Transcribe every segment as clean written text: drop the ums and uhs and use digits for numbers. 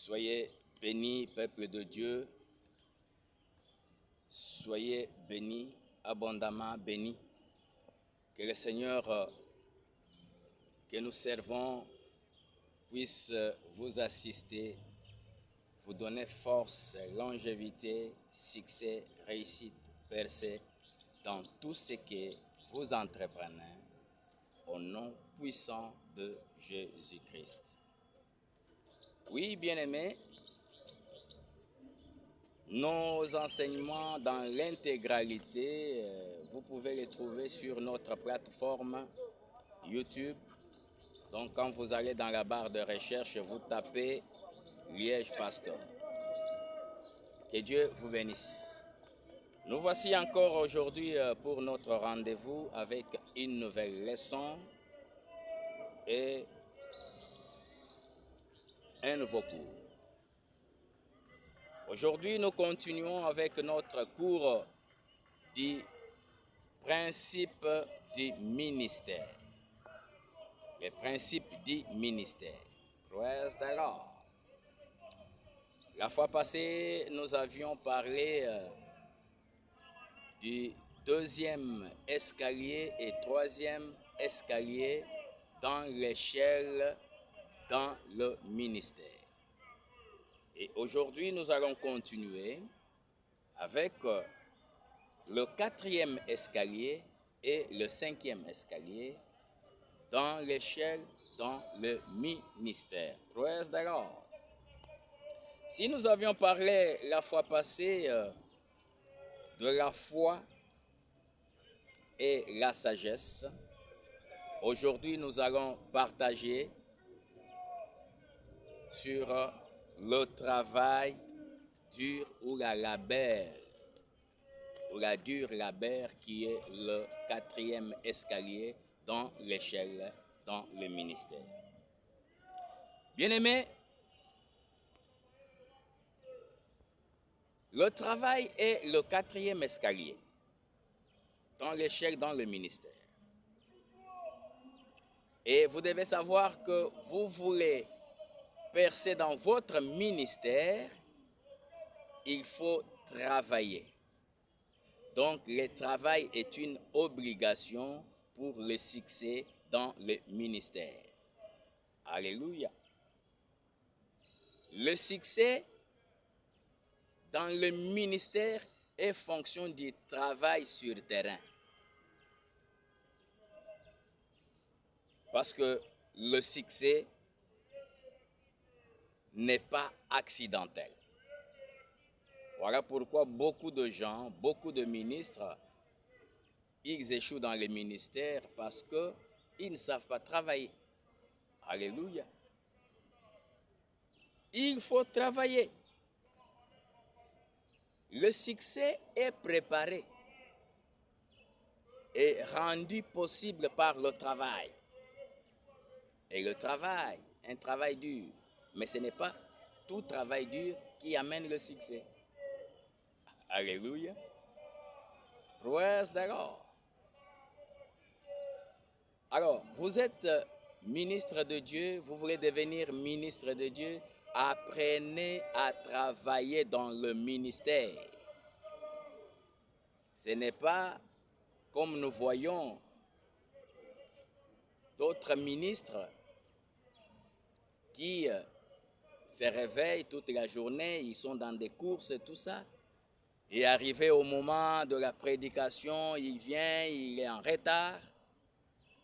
Soyez bénis, peuple de Dieu. Soyez bénis, abondamment bénis. Que le Seigneur que nous servons puisse vous assister, vous donner force, longévité, succès, réussite, percée dans tout ce que vous entreprenez au nom puissant de Jésus-Christ. Oui, bien-aimés, nos enseignements dans l'intégralité, vous pouvez les trouver sur notre plateforme YouTube. Donc, quand vous allez dans la barre de recherche, vous tapez Liège Pasteur. Que Dieu vous bénisse. Nous voici encore aujourd'hui pour notre rendez-vous avec une nouvelle leçon et un nouveau cours. Aujourd'hui, nous continuons avec notre cours du principe du ministère. Les principes du ministère. Praise the Lord. La fois passée, nous avions parlé du deuxième escalier et troisième escalier dans l'échelle dans le ministère. Et aujourd'hui, nous allons continuer avec le quatrième escalier et le cinquième escalier dans l'échelle dans le ministère. Praise the Lord. Si nous avions parlé la fois passée de la foi et la sagesse, aujourd'hui nous allons partager sur le travail dur ou la labeur, ou la dure labeur qui est le quatrième escalier dans l'échelle, dans le ministère. Bien-aimés, le travail est le quatrième escalier dans l'échelle, dans le ministère. Et vous devez savoir que vous voulez percer dans votre ministère, il faut travailler. Donc, le travail est une obligation pour le succès dans le ministère. Alléluia. Le succès dans le ministère est fonction du travail sur le terrain. Parce que le succès n'est pas accidentel. Voilà pourquoi beaucoup de gens, beaucoup de ministres, ils échouent dans le ministère parce qu'ils ne savent pas travailler. Alléluia. Il faut travailler. Le succès est préparé et rendu possible par le travail. Et le travail, un travail dur. Mais ce n'est pas tout travail dur qui amène le succès. Alléluia. Praise the Lord. Alors, vous êtes ministre de Dieu, vous voulez devenir ministre de Dieu, apprenez à travailler dans le ministère. Ce n'est pas comme nous voyons d'autres ministres qui se réveillent toute la journée, ils sont dans des courses et tout ça. Et arrivé au moment de la prédication, il vient, il est en retard.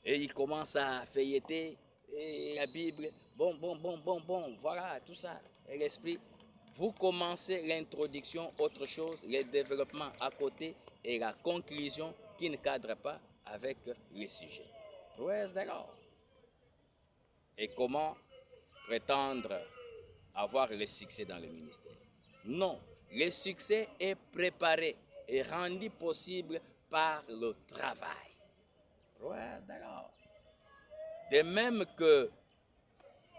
Et il commence à feuilleter et la Bible. Bon, voilà, tout ça. Et l'esprit, vous commencez l'introduction, autre chose, le développement à côté et la conclusion qui ne cadre pas avec le sujet. Praise the Lord. Et comment prétendre avoir le succès dans le ministère? Non, le succès est préparé et rendu possible par le travail. Praise the Lord. De même que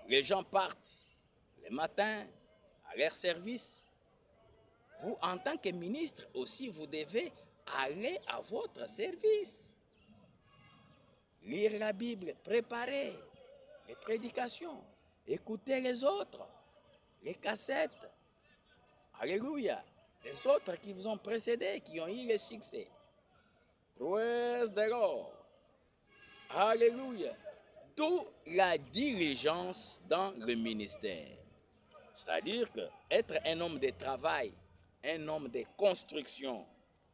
les gens partent le matin à leur service, vous, en tant que ministre aussi, vous devez aller à votre service. Lire la Bible, préparer les prédications, écouter les autres, les cassettes. Alléluia. Les autres qui vous ont précédé, qui ont eu le succès. Praise the Lord. Alléluia. D'où la diligence dans le ministère. C'est-à-dire que être un homme de travail, un homme de construction,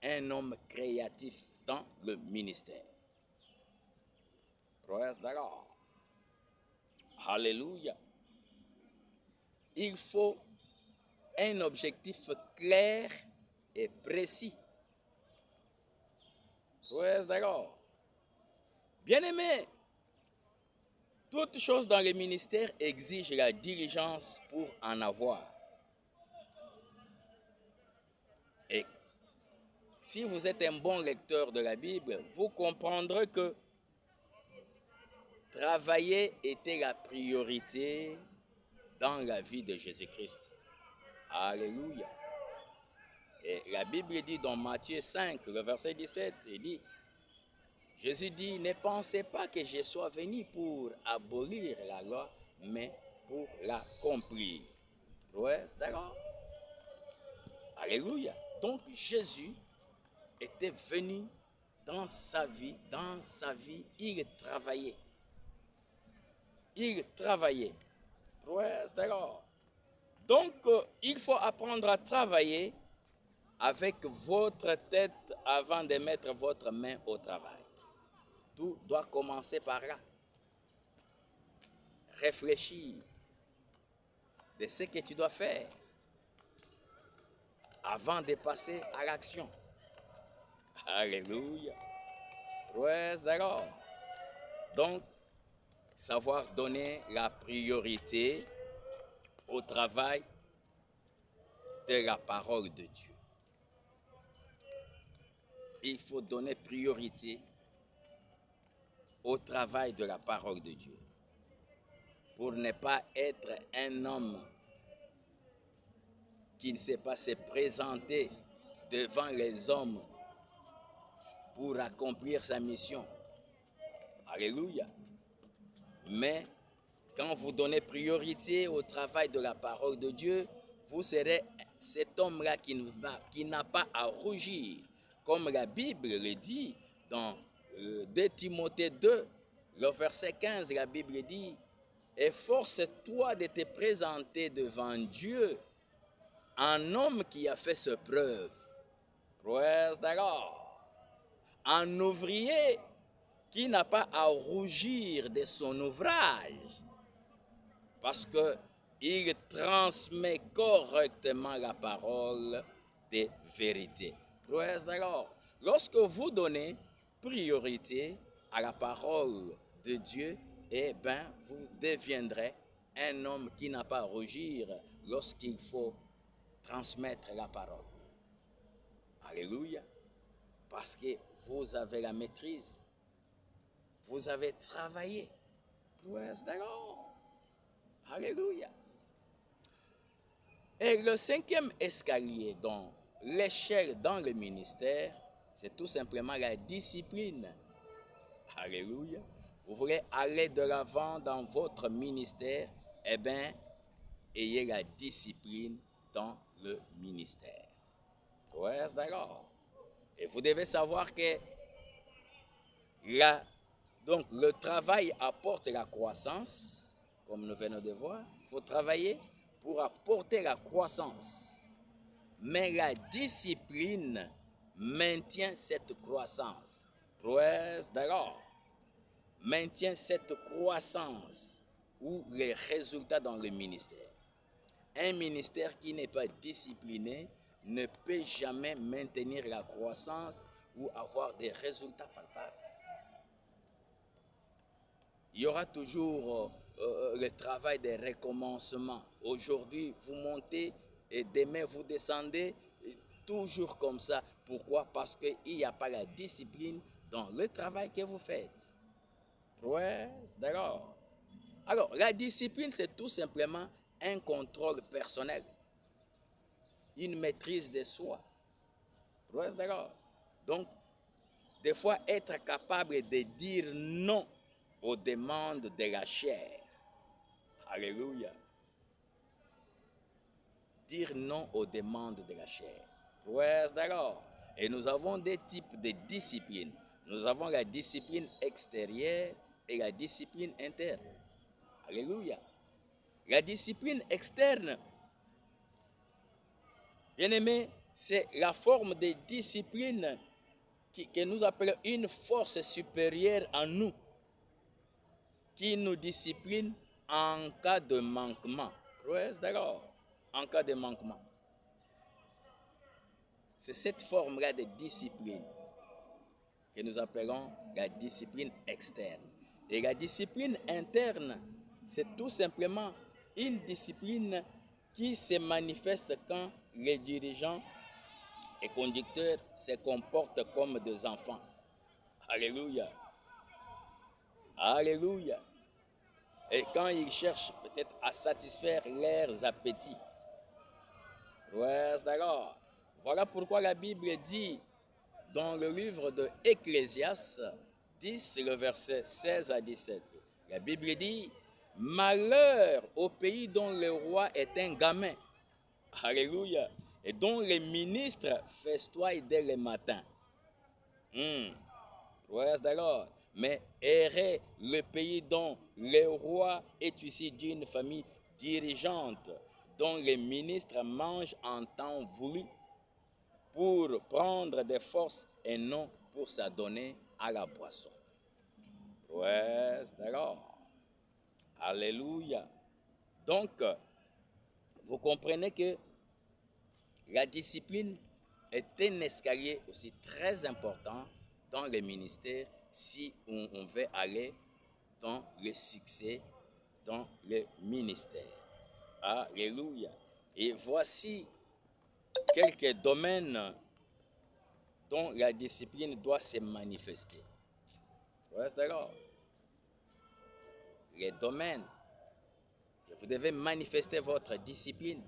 un homme créatif dans le ministère. Praise the Lord. Alléluia. Il faut un objectif clair et précis. Praise the Lord. Bien-aimé, toute chose dans le ministère exige la diligence pour en avoir. Et si vous êtes un bon lecteur de la Bible, vous comprendrez que travailler était la priorité dans la vie de Jésus-Christ. Alléluia. Et la Bible dit dans Matthieu 5, le verset 17, il dit, Jésus dit, ne pensez pas que je sois venu pour abolir la loi, mais pour l'accomplir. Praise the Lord. Alléluia. Donc Jésus était venu dans sa vie, il travaillait. Il travaillait. Praise the Lord. Donc, il faut apprendre à travailler avec votre tête avant de mettre votre main au travail. Tout doit commencer par là. Réfléchir de ce que tu dois faire avant de passer à l'action. Alléluia. Praise the Lord. Donc, savoir donner la priorité au travail de la parole de Dieu. Il faut donner priorité au travail de la parole de Dieu pour ne pas être un homme qui ne sait pas se présenter devant les hommes pour accomplir sa mission. Alléluia. Mais quand vous donnez priorité au travail de la parole de Dieu, vous serez cet homme-là qui n'a pas à rougir. Comme la Bible le dit dans 2 Timothée 2, le verset 15, la Bible dit « Efforce-toi de te présenter devant Dieu, un homme qui a fait ses preuves. » Praise the Lord. Un ouvrier qui n'a pas à rougir de son ouvrage parce qu'il transmet correctement la parole de vérité. Praise the Lord. Lorsque vous donnez priorité à la parole de Dieu, eh bien, vous deviendrez un homme qui n'a pas à rougir lorsqu'il faut transmettre la parole. Alléluia. Parce que vous avez la maîtrise. Vous avez travaillé. Praise the Lord. Alléluia. Et le 5e escalier dans l'échelle dans le ministère, c'est tout simplement la discipline. Alléluia. Vous voulez aller de l'avant dans votre ministère, eh bien, ayez la discipline dans le ministère. Praise the Lord. Et vous devez savoir que donc le travail apporte la croissance, comme nous venons de voir. Il faut travailler pour apporter la croissance. Mais la discipline maintient cette croissance. Praise the Lord. Maintient cette croissance ou les résultats dans le ministère. Un ministère qui n'est pas discipliné ne peut jamais maintenir la croissance ou avoir des résultats palpables. Il y aura toujours le travail des recommencements. Aujourd'hui, vous montez et demain, vous descendez, toujours comme ça. Pourquoi? Parce qu'il n'y a pas la discipline dans le travail que vous faites. Praise the Lord. Alors, la discipline, c'est tout simplement un contrôle personnel, une maîtrise de soi. Praise the Lord. Donc, des fois, être capable de dire non aux demandes de la chair. Alléluia. dire non aux demandes de la chair. Praise the Lord. Et nous avons des types de disciplines. Nous avons la discipline extérieure et la discipline interne. Alléluia. La discipline externe, bien aimé, c'est la forme de discipline que nous appelons une force supérieure en nous, qui nous discipline en cas de manquement. Praise the Lord. En cas de manquement. C'est cette forme-là de discipline que nous appelons la discipline externe. Et la discipline interne, c'est tout simplement une discipline qui se manifeste quand les dirigeants et conducteurs se comportent comme des enfants. Alléluia. Alléluia. Et quand ils cherchent peut-être à satisfaire leurs appétits. Praise the Lord. Voilà pourquoi la Bible dit dans le livre de Ecclésiaste 10, le verset 16 à 17. La Bible dit, malheur au pays dont le roi est un gamin. Alléluia. Et dont les ministres festoient dès le matin. Praise the Lord. Mais errez le pays dont le roi est issu d'une famille dirigeante, dont les ministres mangent en temps voulu pour prendre des forces et non pour s'adonner à la boisson. Praise the Lord. Alléluia. Donc, vous comprenez que la discipline est un escalier aussi très important dans les ministères si on veut aller dans le succès dans le ministère. Alléluia. Et voici quelques domaines dont la discipline doit se manifester. Praise the Lord. Les domaines que vous devez manifester votre discipline,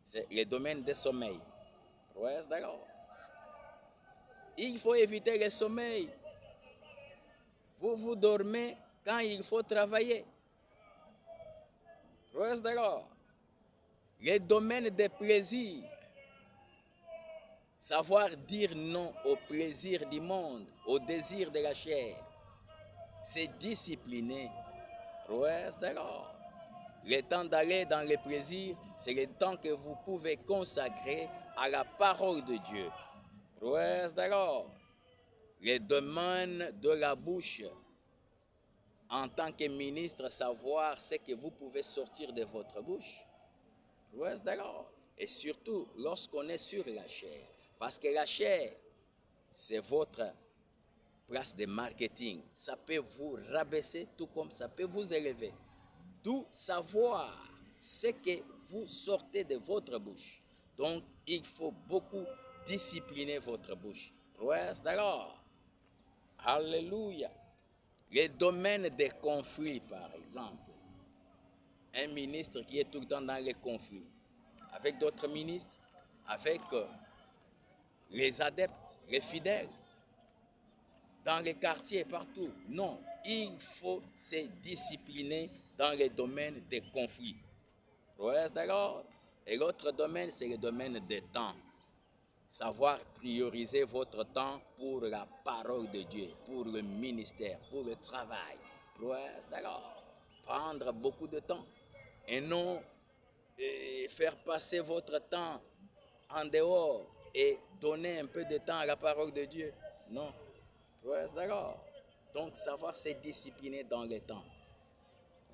c'est les domaines des sommeils. Praise the Lord. Il faut éviter le sommeil. Vous dormez quand il faut travailler. Praise the Lord. Les domaines des plaisirs. Savoir dire non au plaisir du monde, au désir de la chair. C'est discipliner. Praise the Lord. Le temps d'aller dans les plaisirs, c'est le temps que vous pouvez consacrer à la parole de Dieu. Praise the Lord. Les domaines de la bouche. En tant que ministre, savoir ce que vous pouvez sortir de votre bouche. Praise the Lord. Et surtout, lorsqu'on est sur la chair. Parce que la chair, c'est votre place de marketing. Ça peut vous rabaisser, tout comme ça peut vous élever. D'où savoir ce que vous sortez de votre bouche. Donc, il faut beaucoup discipliner votre bouche. Praise the Lord. Alléluia. Les domaines des conflits, par exemple. Un ministre qui est tout le temps dans les conflits. Avec d'autres ministres, avec les adeptes, les fidèles, dans les quartiers, partout. Non, il faut se discipliner dans les domaines des conflits. Praise the Lord. Et l'autre domaine, c'est le domaine des temps. Savoir prioriser votre temps pour la parole de Dieu, pour le ministère, pour le travail. Praise the Lord. Prendre beaucoup de temps et non faire passer votre temps en dehors et donner un peu de temps à la parole de Dieu. Non. Praise the Lord. Donc, savoir se discipliner dans le temps.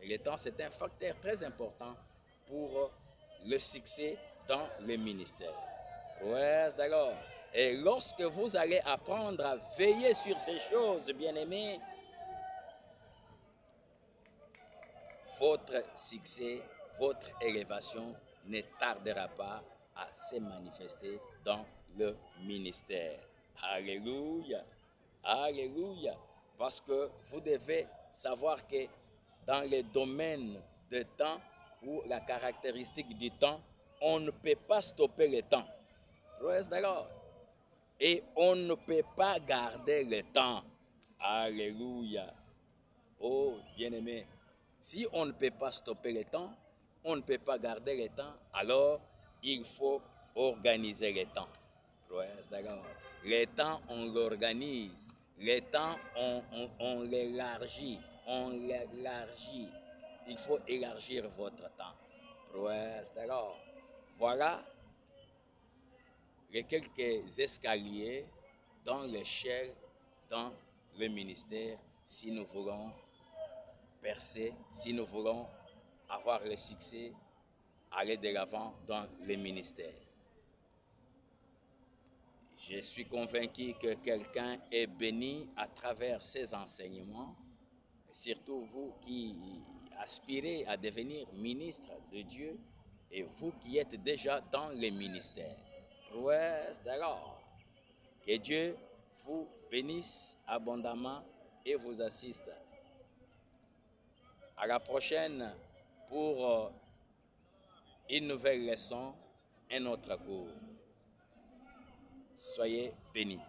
Et le temps, c'est un facteur très important pour le succès dans le ministère. Praise the Lord. Et lorsque vous allez apprendre à veiller sur ces choses, bien-aimés, votre succès, votre élévation ne tardera pas à se manifester dans le ministère. Alléluia. Alléluia. Parce que vous devez savoir que dans les domaines de temps ou la caractéristique du temps, on ne peut pas stopper le temps. Praise the Lord. Et on ne peut pas garder le temps. Alléluia. Oh, bien-aimé, si on ne peut pas stopper le temps, on ne peut pas garder le temps, alors il faut organiser le temps. Le temps, on l'organise. Le temps, on l'élargit. On l'élargit. Il faut élargir votre temps. Voilà les quelques escaliers dans l'échelle, dans le ministère, si nous voulons percer, si nous voulons avoir le succès, aller de l'avant dans le ministère. Je suis convaincu que quelqu'un est béni à travers ces enseignements, surtout vous qui aspirez à devenir ministre de Dieu et vous qui êtes déjà dans le ministère. Que Dieu vous bénisse abondamment et vous assiste. À la prochaine pour une nouvelle leçon, un autre cours. Soyez bénis.